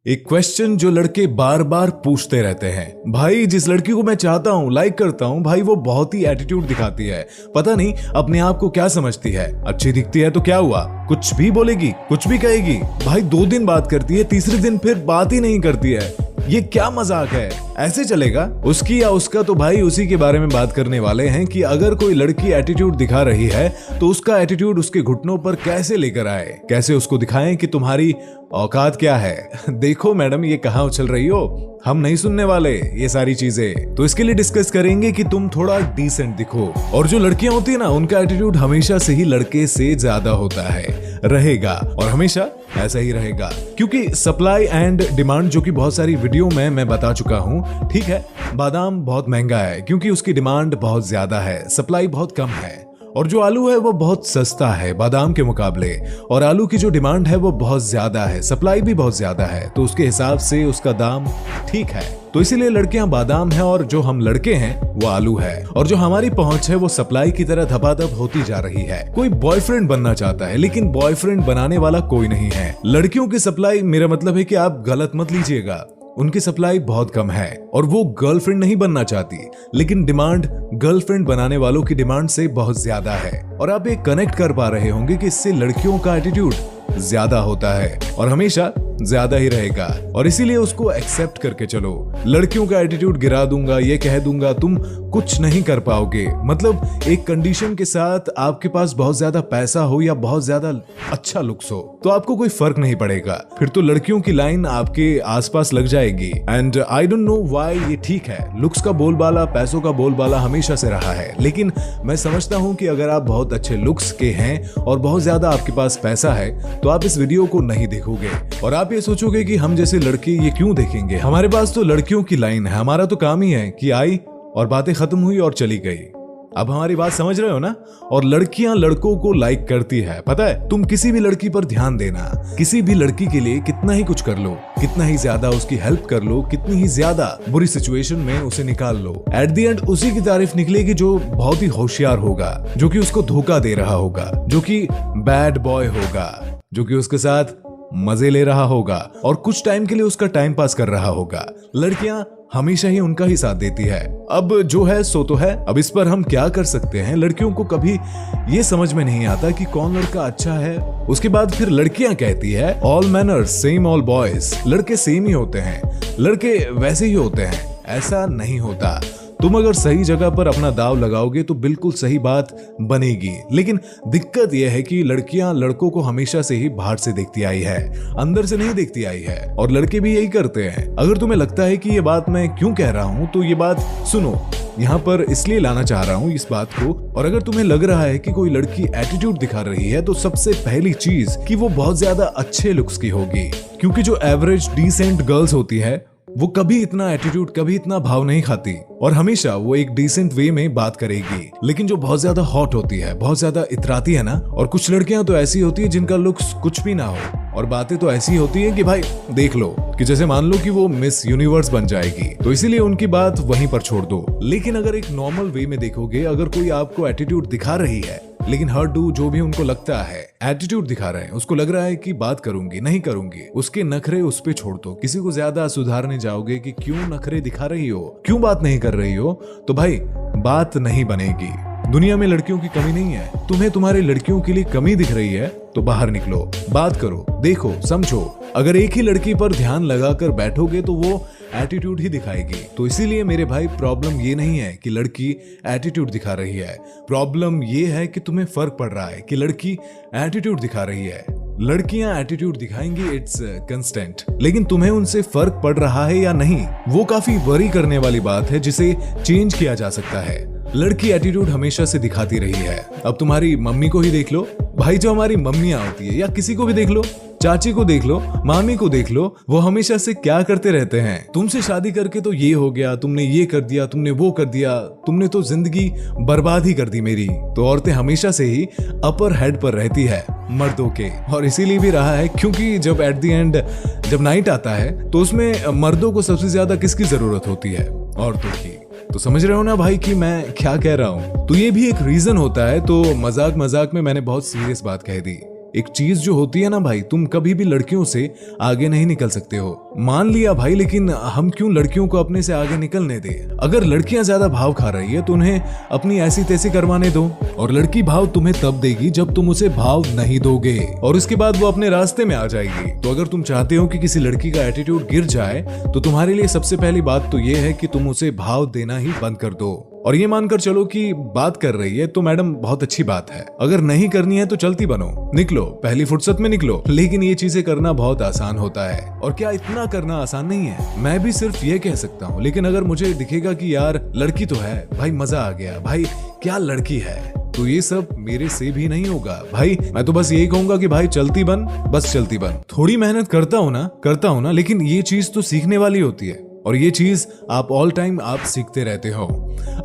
एक क्वेश्चन जो लड़के बार बार पूछते रहते हैं, भाई जिस लड़की को मैं चाहता हूँ, लाइक करता हूँ, भाई वो बहुत ही एटीट्यूड दिखाती है, पता नहीं अपने आप को क्या समझती है, अच्छी दिखती है तो क्या हुआ, कुछ भी बोलेगी, कुछ भी कहेगी, भाई 2 दिन बात करती है, तीसरे दिन फिर बात ही नहीं करती है, ये क्या मजाक है, ऐसे चलेगा? उसकी या उसका तो भाई उसी के बारे में बात करने वाले हैं कि अगर कोई लड़की एटीट्यूड दिखा रही है तो उसका एटीट्यूड उसके घुटनों पर कैसे लेकर आए, कैसे उसको दिखाएं कि तुम्हारी औकात क्या है। देखो मैडम, ये कहाँ उछल रही हो, हम नहीं सुनने वाले ये सारी चीजें। तो इसके लिए डिस्कस करेंगे कि तुम थोड़ा डिसेंट दिखो। और जो लड़कियां होती है ना, उनका एटीट्यूड हमेशा से ही लड़के से ज्यादा होता है, रहेगा और हमेशा ऐसा ही रहेगा, क्योंकि सप्लाई एंड डिमांड जो कि बहुत सारी वीडियो में मैं बता चुका हूं। ठीक है, बादाम बहुत महंगा है क्योंकि उसकी डिमांड बहुत ज्यादा है, सप्लाई बहुत कम है, और जो आलू है वो बहुत सस्ता है बादाम के मुकाबले, और आलू की जो डिमांड है वो बहुत ज्यादा है, सप्लाई भी बहुत ज्यादा है, तो उसके हिसाब से उसका दाम ठीक है। तो इसीलिए लड़कियां बादाम है और जो हम लड़के हैं वो आलू है, और जो हमारी पहुंच है वो सप्लाई की तरह धपाधप होती जा रही है। कोई बॉयफ्रेंड बनना चाहता है लेकिन बॉयफ्रेंड बनाने वाला कोई नहीं है। लड़कियों की सप्लाई, मेरा मतलब है कि आप गलत मत लीजिएगा, उनकी सप्लाई बहुत कम है और वो गर्लफ्रेंड नहीं बनना चाहती, लेकिन डिमांड गर्लफ्रेंड बनाने वालों की डिमांड से बहुत ज्यादा है। और आप ये कनेक्ट कर पा रहे होंगे कि इससे लड़कियों का एटीट्यूड ज्यादा होता है और हमेशा ज्यादा ही रहेगा, और इसीलिए उसको एक्सेप्ट करके चलो। लड़कियों का एटीट्यूड गिरा दूंगा, ये कह दूंगा, तुम कुछ नहीं कर पाओगे। मतलब एक कंडीशन के साथ, आपके पास बहुत ज्यादा पैसा हो या बहुत ज्यादा अच्छा लुक्स हो तो आपको कोई फर्क नहीं पड़ेगा, फिर तो लड़कियों की लाइन आपके आसपास लग जाएगी। And I don't know why ये ठीक है, लुक्स का बोलबाला, पैसों का बोलबाला हमेशा से रहा है, लेकिन मैं समझता हूं कि अगर आप बहुत अच्छे लुक्स के हैं और बहुत ज्यादा आपके पास पैसा है तो आप इस वीडियो को नहीं देखोगे और आप ये सोचोगे कि हम जैसे लड़के ये क्यों देखेंगे, हमारे पास तो लड़कियों की लाइन है, हमारा तो काम ही है कि आई और बातें खत्म हुई और चली गई। अब हमारी बात समझ रहे हो ना? और लड़कियां लड़कों को लाइक करती है, पता है? तुम किसी भी लड़की पर ध्यान देना, किसी भी लड़की के लिए कितना ही कुछ कर लो, कितना ही ज्यादा उसकी हेल्प कर लो, कितनी ही ज्यादा बुरी सिचुएशन में उसे निकाल लो, एट द एंड उसी की तारीफ निकलेगी जो बहुत ही होशियार होगा, जो कि उसको धोखा दे रहा होगा, जो कि बैड बॉय होगा, जो कि उसके साथ मजे ले रहा होगा और कुछ टाइम के लिए उसका टाइम पास कर रहा होगा। लड़कियां हमेशा ही उनका ही साथ देती है। अब जो है सो तो है, अब इस पर हम क्या कर सकते हैं? लड़कियों को कभी ये समझ में नहीं आता कि कौन लड़का अच्छा है। उसके बाद फिर लड़कियां कहती है all manners same all boys, लड़के सेम ही होते हैं, लड़के वैसे ही होते हैं। ऐसा नहीं होता। तुम अगर सही जगह पर अपना दाव लगाओगे तो बिल्कुल सही बात बनेगी, लेकिन दिक्कत यह है कि लड़कियां लड़कों को हमेशा से ही बाहर से देखती आई है, अंदर से नहीं देखती आई है, और लड़के भी यही करते हैं। अगर तुम्हें लगता है कि ये बात मैं क्यों कह रहा हूं तो ये बात सुनो, यहाँ पर इसलिए लाना चाह रहा हूँ इस बात को। और अगर तुम्हें लग रहा है कि कोई लड़की एटीट्यूड दिखा रही है तो सबसे पहली चीज कि वो बहुत ज्यादा अच्छे लुक्स की होगी, क्योंकि जो एवरेज डिसेंट गर्ल्स होती है वो कभी इतना एटीट्यूड, कभी इतना भाव नहीं खाती और हमेशा वो एक डिसेंट वे में बात करेगी। लेकिन जो बहुत ज्यादा हॉट होती है, बहुत ज्यादा इतराती है ना, और कुछ लड़कियां तो ऐसी होती है जिनका लुक्स कुछ भी ना हो और बातें तो ऐसी होती है कि भाई देख लो, कि जैसे मान लो कि वो मिस यूनिवर्स बन जाएगी, तो इसीलिए उनकी बात वहीं पर छोड़ दो। लेकिन अगर एक नॉर्मल वे में देखोगे, अगर कोई आपको एटीट्यूड दिखा रही है, लेकिन हर डू जो भी उनको लगता है एटीट्यूड दिखा रहे हैं, उसको लग रहा है कि बात करूंगी नहीं करूंगी, उसके नखरे उस पे छोड़ दो। किसी को ज्यादा सुधारने जाओगे कि क्यों नखरे दिखा रही हो, क्यों बात नहीं कर रही हो, तो भाई बात नहीं बनेगी। दुनिया में लड़कियों की कमी नहीं है, तुम्हें तुम्हारे लड़कियों के लिए कमी दिख रही है तो बाहर निकलो, बात करो, देखो, समझो। अगर एक ही लड़की पर ध्यान लगाकर बैठोगे तो वो एटीट्यूड ही दिखाएगी। तो इसीलिए मेरे भाई, प्रॉब्लम ये नहीं है कि लड़की एटीट्यूड दिखा रही है, प्रॉब्लम ये है कि तुम्हें फर्क पड़ रहा है कि लड़की एटीट्यूड दिखा रही है। लड़कियां एटीट्यूड दिखाएंगी, इट्स कंस्टेंट, लेकिन तुम्हें उनसे फर्क पड़ रहा है या नहीं, वो काफी वरी करने वाली बात है जिसे चेंज किया जा सकता है। लड़की एटीट्यूड हमेशा से दिखाती रही है। अब तुम्हारी मम्मी को ही देख लो भाई, जो हमारी मम्मियां होती है, या किसी को भी देख लो, चाची को देख लो, मामी को देख लो, वो हमेशा से क्या करते रहते हैं? तुमसे शादी करके तो ये हो गया, तुमने ये कर दिया, तुमने वो कर दिया, तुमने तो जिंदगी बर्बाद ही कर दी मेरी। तो औरतें हमेशा से ही अपर हेड पर रहती है मर्दों के, और इसीलिए भी रहा है क्योंकि जब एट द एंड जब नाइट आता है तो उसमें मर्दों को सबसे ज्यादा किसकी जरूरत होती है? औरतों की। तो समझ रहे हो ना भाई कि मैं क्या कह रहा हूँ? तो ये भी एक रीजन होता है। तो मजाक मजाक में मैंने बहुत सीरियस बात कह दी। एक चीज जो होती है ना भाई, तुम कभी भी लड़कियों से आगे नहीं निकल सकते हो। मान लिया भाई, लेकिन हम क्यों लड़कियों को अपने से आगे निकलने दें? अगर लड़कियां ज्यादा भाव खा रही है तो उन्हें अपनी ऐसी तैसी करवाने दो, और लड़की भाव तुम्हें तब देगी जब तुम उसे भाव नहीं दोगे, और उसके बाद वो अपने रास्ते में आ जाएगी। तो अगर तुम चाहते हो कि किसी लड़की का एटीट्यूड गिर जाए तो तुम्हारे लिए सबसे पहली बात तो ये है कि तुम उसे भाव देना ही बंद कर दो। और ये मानकर चलो कि बात कर रही है तो मैडम बहुत अच्छी बात है, अगर नहीं करनी है तो चलती बनो, निकलो, पहली फुर्सत में निकलो। लेकिन ये चीजें करना बहुत आसान होता है, और क्या इतना करना आसान नहीं है? मैं भी सिर्फ ये कह सकता हूँ, लेकिन अगर मुझे दिखेगा कि यार लड़की तो है भाई, मजा आ गया भाई, क्या लड़की है, तो ये सब मेरे से भी नहीं होगा भाई। मैं तो बस यही कहूंगा कि भाई चलती बन, बस चलती बन। थोड़ी मेहनत करता हूं ना, लेकिन ये चीज तो सीखने वाली होती है, और ये चीज आप ऑल टाइम आप सीखते रहते हो।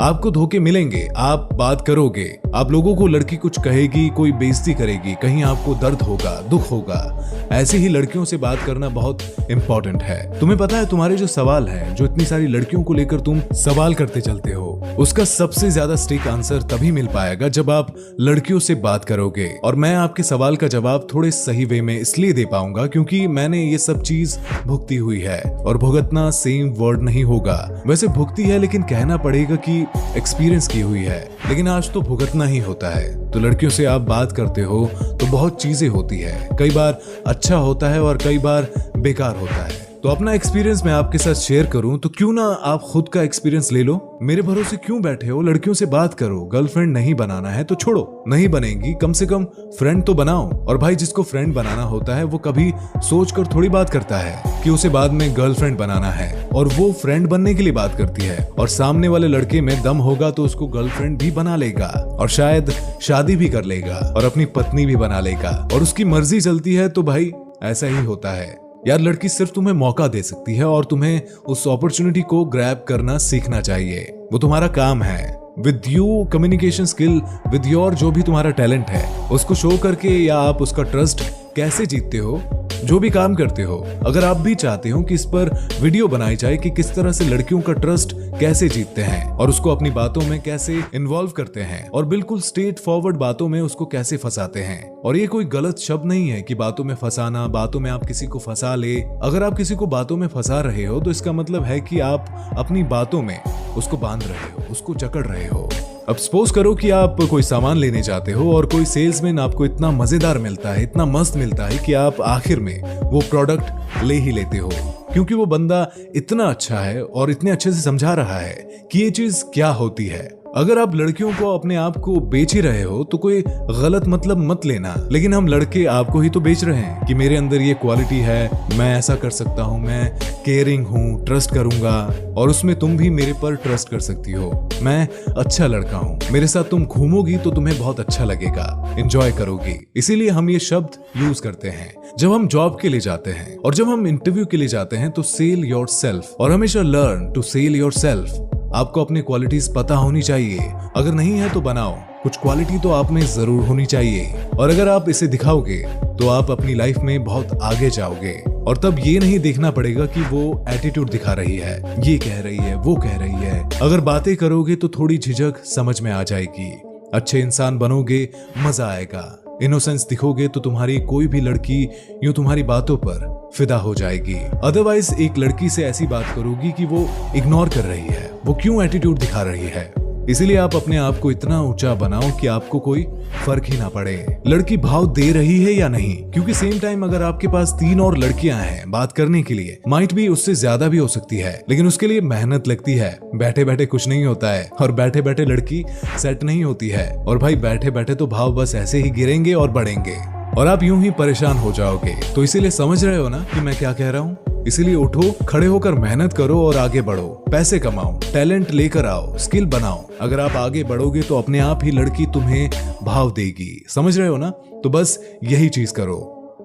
आपको धोखे मिलेंगे, आप बात करोगे, आप लोगों को लड़की कुछ कहेगी, कोई बेइज्जती करेगी, कहीं आपको दर्द होगा, दुख होगा। ऐसे ही लड़कियों से बात करना बहुत इंपॉर्टेंट है। तुम्हें पता है तुम्हारे जो सवाल है, जो इतनी सारी लड़कियों को लेकर तुम सवाल करते चलते हो, उसका सबसे ज्यादा स्टिक आंसर तभी मिल पाएगा जब आप लड़कियों से बात करोगे। और मैं आपके सवाल का जवाब थोड़े सही वे में इसलिए दे पाऊंगा क्योंकि मैंने ये सब चीज भुगती हुई है, और भुगतना सेम वर्ड नहीं होगा। वैसे भुगती है, लेकिन कहना पड़ेगा कि एक्सपीरियंस की हुई है, लेकिन आज तो भुगतना ही होता है। तो लड़कियों से आप बात करते हो तो बहुत चीजें होती है, कई बार अच्छा होता है और कई बार बेकार होता है। तो अपना एक्सपीरियंस मैं आपके साथ शेयर करूं तो क्यों ना आप खुद का एक्सपीरियंस ले लो। मेरे भरोसे क्यों बैठे हो? लड़कियों से बात करो। गर्लफ्रेंड नहीं बनाना है तो छोड़ो, नहीं बनेगी, कम से कम फ्रेंड तो बनाओ। और भाई जिसको फ्रेंड बनाना होता है वो कभी सोचकर थोड़ी बात करता है कि उसे बाद में गर्लफ्रेंड बनाना है, और वो फ्रेंड बनने के लिए बात करती है, और सामने वाले लड़के में दम होगा तो उसको गर्लफ्रेंड भी बना लेगा, और शायद शादी भी कर लेगा, और अपनी पत्नी भी बना लेगा, और उसकी मर्जी चलती है। तो भाई ऐसा ही होता है यार, लड़की सिर्फ तुम्हें मौका दे सकती है, और तुम्हें उस अपॉर्चुनिटी को ग्रैब करना सीखना चाहिए। वो तुम्हारा काम है। With you communication skill, with your जो भी तुम्हारा टैलेंट है उसको शो करके, या आप उसका ट्रस्ट कैसे जीतते हो, जो भी काम करते हो। अगर आप भी चाहते हो कि इस पर वीडियो बनाई जाए कि किस तरह से लड़कियों का ट्रस्ट कैसे जीतते हैं, और उसको अपनी बातों में कैसे इन्वॉल्व करते हैं, और बिल्कुल स्ट्रेट फॉरवर्ड बातों में उसको कैसे फंसाते हैं। और ये कोई गलत शब्द नहीं है कि बातों में फंसाना, बातों में आप किसी को फंसा ले। अगर आप किसी को बातों में फंसा रहे हो तो इसका मतलब है कि आप अपनी बातों में उसको बांध रहे हो, उसको जकड़ रहे हो। अब सपोज करो कि आप कोई सामान लेने जाते हो और कोई सेल्समैन आपको इतना मजेदार मिलता है, इतना मस्त मिलता है कि आप आखिर में वो प्रोडक्ट ले ही लेते हो, क्योंकि वो बंदा इतना अच्छा है और इतने अच्छे से समझा रहा है कि ये चीज क्या होती है। अगर आप लड़कियों को अपने आप को बेच ही रहे हो तो कोई गलत मतलब मत लेना, लेकिन हम लड़के आपको ही तो बेच रहे हैं कि मेरे अंदर ये क्वालिटी है, मैं ऐसा कर सकता हूँ, मैं केयरिंग हूँ, ट्रस्ट करूंगा, और उसमें तुम भी मेरे पर ट्रस्ट कर सकती हो। मैं अच्छा लड़का हूँ, मेरे साथ तुम घूमोगी तो तुम्हें बहुत अच्छा लगेगा, एंजॉय करोगी। इसीलिए हम ये शब्द यूज करते हैं जब हम जॉब के लिए जाते हैं, और जब हम इंटरव्यू के लिए जाते हैं तो सेल योर सेल्फ, और हमेशा learn to sell yourself. आपको अपनी क्वालिटीज पता होनी चाहिए, अगर नहीं है तो बनाओ। कुछ क्वालिटी तो आप में जरूर होनी चाहिए, और अगर आप इसे दिखाओगे तो आप अपनी लाइफ में बहुत आगे जाओगे। और तब ये नहीं देखना पड़ेगा कि वो एटीट्यूड दिखा रही है, ये कह रही है, वो कह रही है। अगर बातें करोगे तो थोड़ी झिझक समझ में आ जाएगी, अच्छे इंसान बनोगे, मजा आएगा। इनोसेंस दिखोगे तो तुम्हारी कोई भी लड़की यूं तुम्हारी बातों पर फिदा हो जाएगी। अदरवाइज एक लड़की से ऐसी बात करोगी कि वो इग्नोर कर रही है, वो क्यों एटीट्यूड दिखा रही है। इसीलिए आप अपने आप को इतना ऊंचा बनाओ कि आपको कोई फर्क ही ना पड़े लड़की भाव दे रही है या नहीं, क्योंकि सेम टाइम अगर आपके पास 3 और लड़कियां हैं बात करने के लिए, माइट भी उससे ज्यादा भी हो सकती है, लेकिन उसके लिए मेहनत लगती है। बैठे बैठे कुछ नहीं होता है, और बैठे बैठे लड़की सेट नहीं होती है। और भाई बैठे बैठे तो भाव बस ऐसे ही गिरेंगे और बढ़ेंगे, और आप यूं ही परेशान हो जाओगे। तो इसीलिए समझ रहे हो ना कि मैं क्या कह रहा हूँ। इसीलिए उठो, खड़े होकर मेहनत करो और आगे बढ़ो, पैसे कमाओ, टैलेंट लेकर आओ, स्किल बनाओ। अगर आप आगे बढ़ोगे तो अपने आप ही लड़की तुम्हें भाव देगी। समझ रहे हो ना? तो बस यही चीज करो।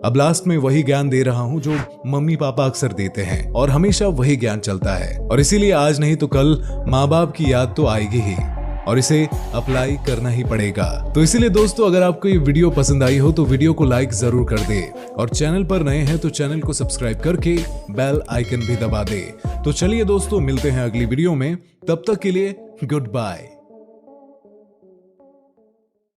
अब लास्ट में वही ज्ञान दे रहा हूँ जो मम्मी पापा अक्सर देते हैं, और हमेशा वही ज्ञान चलता है। और इसीलिए आज नहीं तो कल माँ बाप की याद तो आएगी ही, और इसे अप्लाई करना ही पड़ेगा। तो इसीलिए दोस्तों, अगर आपको ये वीडियो पसंद आई हो तो वीडियो को लाइक जरूर कर दे, और चैनल पर नए हैं तो चैनल को सब्सक्राइब करके बेल आइकन भी दबा दे। तो चलिए दोस्तों, मिलते हैं अगली वीडियो में, तब तक के लिए गुड बाय।